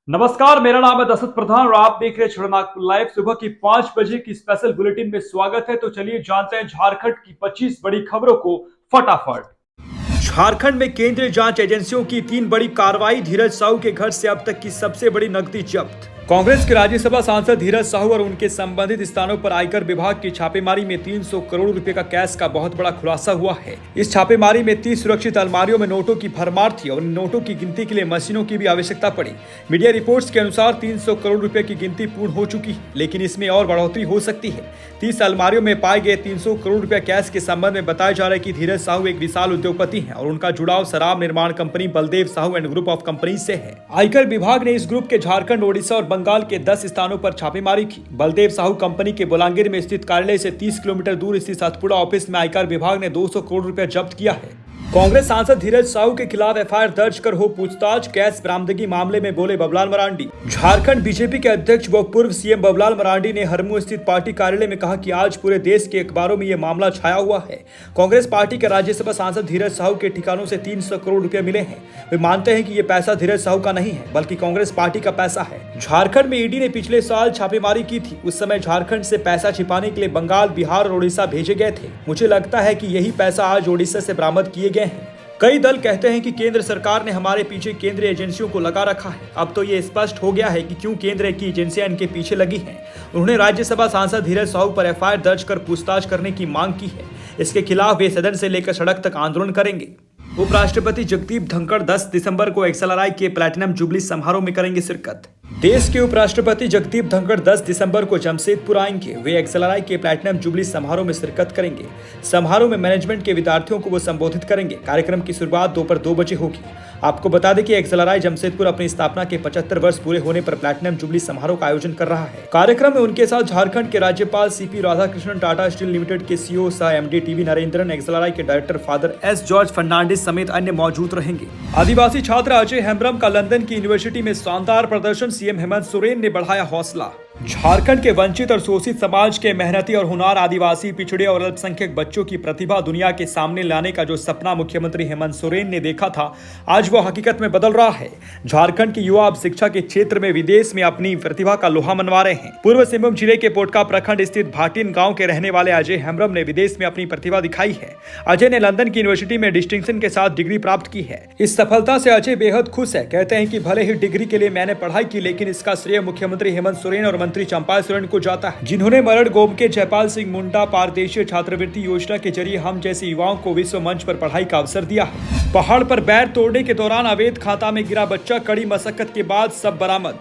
नमस्कार, मेरा नाम है दशरथ प्रधान और आप देख रहे हैं छड़नागपुर लाइव। सुबह की 5 बजे की स्पेशल बुलेटिन में स्वागत है। तो चलिए जानते हैं झारखंड की 25 बड़ी खबरों को फटाफट। झारखंड में केंद्रीय जांच एजेंसियों की 3 बड़ी कार्रवाई। धीरज साहू के घर से अब तक की सबसे बड़ी नकदी जब्त। कांग्रेस के राज्यसभा सांसद धीरज साहू और उनके संबंधित स्थानों पर आयकर विभाग की छापेमारी में 300 करोड़ रुपए का कैश का बहुत बड़ा खुलासा हुआ है। इस छापेमारी में 30 सुरक्षित अलमारियों में नोटों की भरमार थी और इन नोटों की गिनती के लिए मशीनों की भी आवश्यकता पड़ी। मीडिया रिपोर्ट्स के अनुसार 300 करोड़ रुपए की गिनती पूर्ण हो चुकी है, लेकिन इसमें और बढ़ोतरी हो सकती है। 30 अलमारियों में पाए गए 300 करोड़ रुपए कैश के संबंध में बताया जा रहा है कि धीरज साहू एक विशाल उद्योगपति हैं और उनका जुड़ाव शराब निर्माण company Baldev Sahu and group of company से है। आयकर विभाग ने इस ग्रुप के झारखंड, ओडिशा और बंगाल के 10 स्थानों पर छापेमारी की। बलदेव साहू कंपनी के बोलांगीर में स्थित कार्यालय से 30 किलोमीटर दूर स्थित सतपुड़ा ऑफिस में आयकर विभाग ने 200 करोड़ रुपए जब्त किया है। कांग्रेस सांसद धीरज साहू के खिलाफ एफआईआर दर्ज कर हो पूछताछ। कैश बरामदगी मामले में बोले बबलाल मरांडी। झारखंड बीजेपी के अध्यक्ष व पूर्व सीएम बबलाल मरांडी ने हरमू स्थित पार्टी कार्यालय में कहा कि आज पूरे देश के अखबारों में यह मामला छाया हुआ है। कांग्रेस पार्टी के राज्यसभा सांसद धीरज साहू के ठिकानों से 300 करोड़ रुपए मिले हैं। वे मानते हैं कि ये पैसा धीरज साहू का नहीं है, बल्कि कांग्रेस पार्टी का पैसा है। झारखंड में ईडी ने पिछले साल छापेमारी की थी। उस समय झारखंड से पैसा छिपाने के लिए बंगाल, बिहार और उड़ीसा भेजे गए थे। मुझे लगता है कि यही पैसा आज उड़ीसा से बरामद किए गए हैं। कई दल कहते हैं कि केंद्र सरकार ने हमारे पीछे केंद्रीय एजेंसियों को लगा रखा है। अब तो ये स्पष्ट हो गया है कि क्यों केंद्र की एजेंसियां इनके पीछे लगी हैं। उन्होंने राज्यसभा सांसद धीरज साहू पर एफआईआर दर्ज कर पूछताछ करने की मांग की है। इसके खिलाफ वे सदन से लेकर सड़क तक आंदोलन करेंगे। उपराष्ट्रपति जगदीप धनखड़ 10 दिसंबर को एक्सएलआरआई के प्लैटिनम जुबली समारोह में करेंगे शिरकत। देश के उपराष्ट्रपति जगदीप धनखड़ 10 दिसंबर को जमशेदपुर आएंगे। वे एक्सएलआरआई के प्लैटिनम जुबली समारोह में शिरकत करेंगे। समारोह में मैनेजमेंट के विद्यार्थियों को वो संबोधित करेंगे। कार्यक्रम की शुरुआत दोपहर 2 बजे होगी। आपको बता दें कि एक्सएलआरआई जमशेदपुर अपनी स्थापना के 75 वर्ष पूरे होने पर प्लैटिनम जुबली समारोह का आयोजन कर रहा है। कार्यक्रम में उनके साथ झारखंड के राज्यपाल CP Radhakrishnan, Tata steel limited के सीईओ सह एमडी टीवी नरेंद्रन, एक्सएलआरआई के director father S George Fernandes समेत अन्य मौजूद रहेंगे। आदिवासी छात्र अजय हेम्ब्रम का लंदन की यूनिवर्सिटी में शानदार प्रदर्शन। सीएम हेमंत सोरेन ने बढ़ाया हौसला। झारखंड के वंचित और शोषित समाज के मेहनती और होनहार आदिवासी, पिछड़े और अल्पसंख्यक बच्चों की प्रतिभा दुनिया के सामने लाने का जो सपना मुख्यमंत्री हेमंत सोरेन ने देखा था, आज वो हकीकत में बदल रहा है। झारखंड के युवा अब शिक्षा के क्षेत्र में विदेश में अपनी प्रतिभा का लोहा मनवा रहे हैं। पूर्व सिंहभूम जिले के पोटका प्रखंड स्थित भाटिन गांव के रहने वाले अजय हेम्ब्रम ने विदेश में अपनी प्रतिभा दिखाई है। अजय ने लंदन की यूनिवर्सिटी में डिस्टिंक्शन के साथ डिग्री प्राप्त की है। इस सफलता से अजय बेहद खुश है। कहते हैं कि भले ही डिग्री के लिए मैंने पढ़ाई की, लेकिन इसका श्रेय मुख्यमंत्री हेमंत सोरेन और मंत्री चंपा सोरेन को जाता है, जिन्होंने मरड़ गोम के जयपाल सिंह मुंडा पारदेशीय छात्रवृत्ति योजना के जरिए हम जैसे युवाओं को विश्व मंच पर पढ़ाई का अवसर दिया है। पहाड़ पर बैर तोड़ने के दौरान अवैध खाता में गिरा बच्चा, कड़ी मशक्कत के बाद सब बरामद।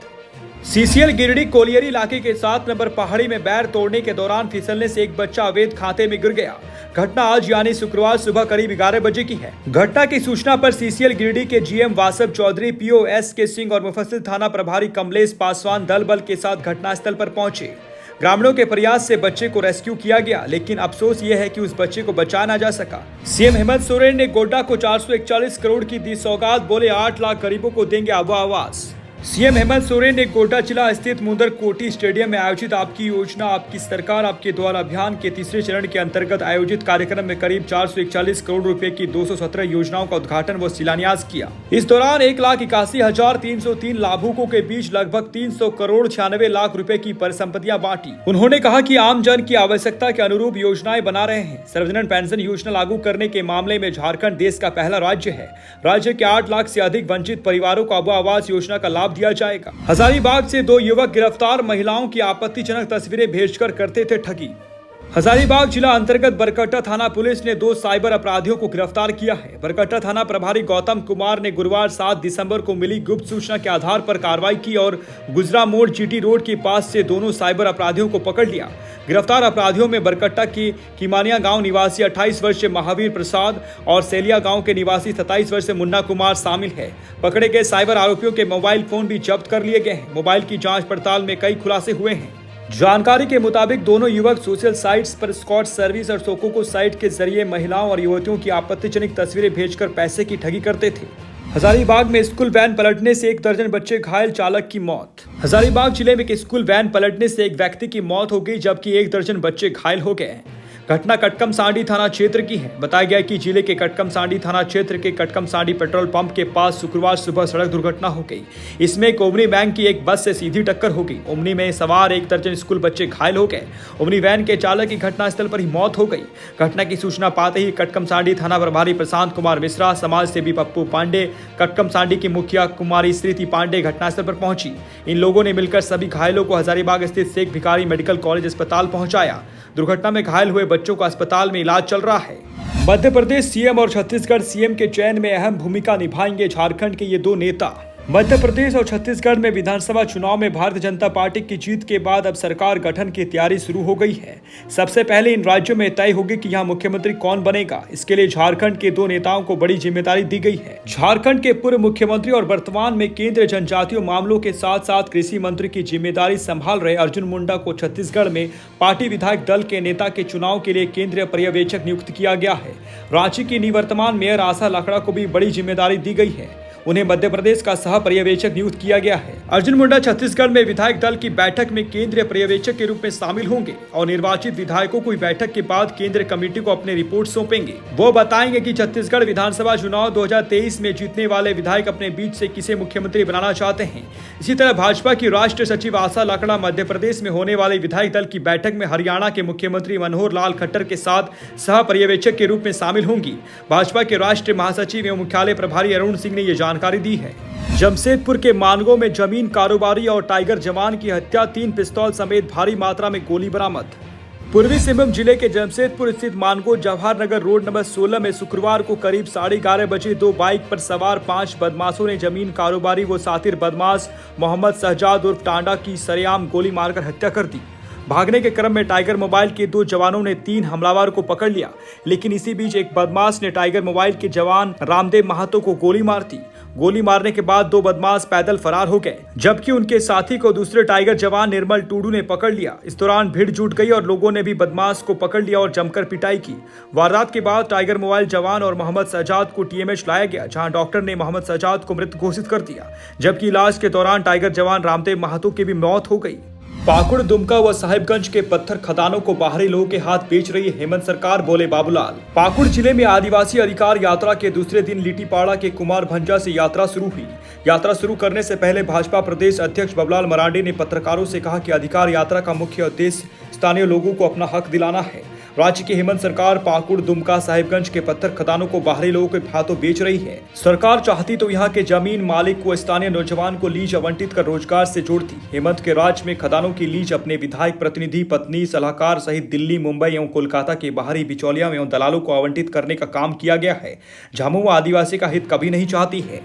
सीसीएल गिरिडीह कोलियरी इलाके के 7 नंबर पहाड़ी में बैर तोड़ने के दौरान फिसलने से एक बच्चा अवैध खाते में गिर गया। घटना आज यानी शुक्रवार सुबह करीब 11 बजे की है। घटना की सूचना पर सीसीएल गिरिडीह के GM Vasav Chaudhary, PO S K. Singh और मुफस्सिल थाना प्रभारी कमलेश पासवान दल बल के साथ घटनास्थल पर पहुंचे। ग्रामीणों के प्रयास से बच्चे को रेस्क्यू किया गया, लेकिन अफसोस ये है कि उस बच्चे को बचाया न जा सका। सीएम हेमंत सोरेन ने गोड्डा को 441 करोड़ की दी सौगात। बोले 8 लाख गरीबों को देंगे आवास। सीएम हेमंत सोरेन ने गोड्डा जिला स्थित मुंदर कोटी स्टेडियम में आयोजित आपकी योजना आपकी सरकार आपके द्वार अभियान के तीसरे चरण के अंतर्गत आयोजित कार्यक्रम में करीब 441 करोड़ रुपए की 217 योजनाओं का उद्घाटन व शिलान्यास किया। इस दौरान 1,81,303 लाभुकों के बीच लगभग 300 करोड़ 96 लाख रुपए की परिसंपत्तियां बांटी। उन्होंने कहा कि आम जन की आवश्यकता के अनुरूप योजनाएं बना रहे हैं। सार्वजनिक पेंशन योजना लागू करने के मामले में झारखंड देश का पहला राज्य है। राज्य के 8 लाख से अधिक वंचित परिवारों को अब आवास योजना का लाभ दिया जाएगा। हजारीबाग से 2 युवक गिरफ्तार। महिलाओं की आपत्तिजनक तस्वीरें भेजकर करते थे ठगी। हजारीबाग जिला अंतर्गत बरकट्टा थाना पुलिस ने 2 साइबर अपराधियों को गिरफ्तार किया है। बरकट्टा थाना प्रभारी गौतम कुमार ने गुरुवार 7 दिसंबर को मिली गुप्त सूचना के आधार पर कार्रवाई की और गुजरा मोड़ जीटी रोड के पास से दोनों साइबर अपराधियों को पकड़ लिया। गिरफ्तार अपराधियों में बरकट्टा की किमानिया गांव निवासी 28 वर्षीय महावीर प्रसाद और सेलिया गांव के निवासी 27 वर्षीय मुन्ना कुमार शामिल है। पकड़े गए साइबर आरोपियों के मोबाइल फोन भी जब्त कर लिए गए हैं। मोबाइल की जांच पड़ताल में कई खुलासे हुए हैं। जानकारी के मुताबिक दोनों युवक सोशल साइट्स पर स्कॉट सर्विस और सोकोको साइट के जरिए महिलाओं और युवतियों की आपत्तिजनक तस्वीरें भेजकर पैसे की ठगी करते थे। हजारीबाग में स्कूल वैन पलटने से 1 दर्जन बच्चे घायल, चालक की मौत। हजारीबाग जिले में एक स्कूल वैन पलटने से एक व्यक्ति की मौत हो गई, जबकि 1 दर्जन बच्चे घायल हो गए। घटना कटकमसांडी थाना क्षेत्र की है। बताया गया कि जिले के कटकमसांडी थाना क्षेत्र के कटकमसांडी पेट्रोल पंप के पास शुक्रवार सुबह सड़क दुर्घटना हो गई। इसमें एक ओमनी वैन की एक बस से सीधी टक्कर हो गई। ओमनी में सवार 1 दर्जन स्कूल बच्चे घायल हो गए। ओमनी वैन के चालक की घटनास्थल पर ही मौत हो गई। घटना की सूचना पाते ही कटकमसांडी थाना प्रभारी प्रशांत कुमार मिश्रा, समाज सेवी पप्पू पांडे, कटकमसांडी की मुखिया कुमारी स्मृति पांडे घटनास्थल पर पहुंची। इन लोगों ने मिलकर सभी घायलों को हजारीबाग स्थित शेख भिखारी मेडिकल कॉलेज अस्पताल पहुंचाया। दुर्घटना में घायल हुए बच्चों का अस्पताल में इलाज चल रहा है। मध्य प्रदेश सीएम और छत्तीसगढ़ सीएम के चयन में अहम भूमिका निभाएंगे झारखंड के ये 2 नेता। मध्य प्रदेश और छत्तीसगढ़ में विधानसभा चुनाव में भारतीय जनता पार्टी की जीत के बाद अब सरकार गठन की तैयारी शुरू हो गई है। सबसे पहले इन राज्यों में तय होगी कि यहाँ मुख्यमंत्री कौन बनेगा। इसके लिए झारखंड के 2 नेताओं को बड़ी जिम्मेदारी दी गई है। झारखंड के पूर्व मुख्यमंत्री और वर्तमान में केंद्रीय जनजातीय मामलों के साथ साथ कृषि मंत्री की जिम्मेदारी संभाल रहे अर्जुन मुंडा को छत्तीसगढ़ में पार्टी विधायक दल के नेता के चुनाव के लिए केंद्रीय पर्यवेक्षक नियुक्त किया गया है। रांची की निवर्तमान मेयर आशा लाकड़ा को भी बड़ी जिम्मेदारी दी गई है। उन्हें मध्य प्रदेश का सह पर्यवेक्षक नियुक्त किया गया है। अर्जुन मुंडा छत्तीसगढ़ में विधायक दल की बैठक में केंद्रीय पर्यवेक्षक के रूप में शामिल होंगे और निर्वाचित विधायकों को बैठक के बाद केंद्रीय कमेटी को अपनी रिपोर्ट सौंपेंगे। वो बताएंगे कि छत्तीसगढ़ विधानसभा चुनाव 2023 में जीतने वाले विधायक अपने बीच से किसे मुख्यमंत्री बनाना चाहते हैं। इसी तरह भाजपा की राष्ट्रीय सचिव आशा लाकड़ा मध्य प्रदेश में होने वाले विधायक दल की बैठक में हरियाणा के मुख्यमंत्री मनोहर लाल खट्टर के साथ सह पर्यवेक्षक के रूप में शामिल होंगी। भाजपा के राष्ट्रीय महासचिव एवं मुख्यालय प्रभारी अरुण सिंह ने ये जानकारी दी है। जमशेदपुर के मानगो में जमीन कारोबारी और टाइगर जवान की हत्या, 3 पिस्तौल समेत भारी मात्रा में गोली बरामद। पूर्वी सिंहभूम जिले के जमशेदपुर स्थित मानगो जवाहर नगर रोड नंबर 16 में शुक्रवार को करीब 11:30 बजे 2 बाइक पर सवार 5 बदमाशों ने जमीन कारोबारी व सातिर बदमाश मोहम्मद शहजाद उर्फ टांडा की सरेआम गोली मारकर हत्या कर दी। भागने के क्रम में टाइगर मोबाइल के 2 जवानों ने 3 हमलावर को पकड़ लिया, लेकिन इसी बीच एक बदमाश ने टाइगर मोबाइल के जवान रामदेव महतो को गोली मार दी। गोली मारने के बाद 2 बदमाश पैदल फरार हो गए, जबकि उनके साथी को दूसरे टाइगर जवान निर्मल टूडू ने पकड़ लिया। इस दौरान भीड़ जुट गई और लोगों ने भी बदमाश को पकड़ लिया और जमकर पिटाई की। वारदात के बाद टाइगर मोबाइल जवान और मोहम्मद शहजाद को टीएमएच लाया गया, जहां डॉक्टर ने मोहम्मद शहजाद को मृत घोषित कर दिया, जबकि इलाज के दौरान टाइगर जवान रामदेव महतो की भी मौत हो गई। पाकुड़, दुमका व साहिबगंज के पत्थर खदानों को बाहरी लोगों के हाथ बेच रही हेमंत सरकार, बोले बाबूलाल। पाकुड़ जिले में आदिवासी अधिकार यात्रा के दूसरे दिन लिटीपाड़ा के कुमार भंजा से यात्रा शुरू हुई। यात्रा शुरू करने से पहले भाजपा प्रदेश अध्यक्ष बाबूलाल मरांडी ने पत्रकारों से कहा कि अधिकार यात्रा का मुख्य उद्देश्य स्थानीय लोगों को अपना हक दिलाना है। राज्य की हेमंत सरकार पाकुड़, दुमका, साहिबगंज के पत्थर खदानों को बाहरी लोगों के हाथों बेच रही है। सरकार चाहती तो यहाँ के जमीन मालिक को स्थानीय नौजवान को लीज आवंटित कर रोजगार से जोड़ती। हेमंत के राज्य में खदानों की लीज अपने विधायक, प्रतिनिधि, पत्नी, सलाहकार सहित दिल्ली, मुंबई एवं कोलकाता के बाहरी बिचौलिया एवं दलालों को आवंटित करने का काम किया गया है। झामुमो आदिवासी का हित कभी नहीं चाहती है।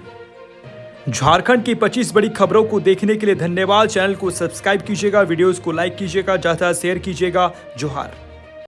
झारखंड की 25 बड़ी खबरों को देखने के लिए धन्यवाद। चैनल को सब्सक्राइब कीजिएगा, वीडियोस को लाइक कीजिएगा, ज्यादा शेयर कीजिएगा। जोहार।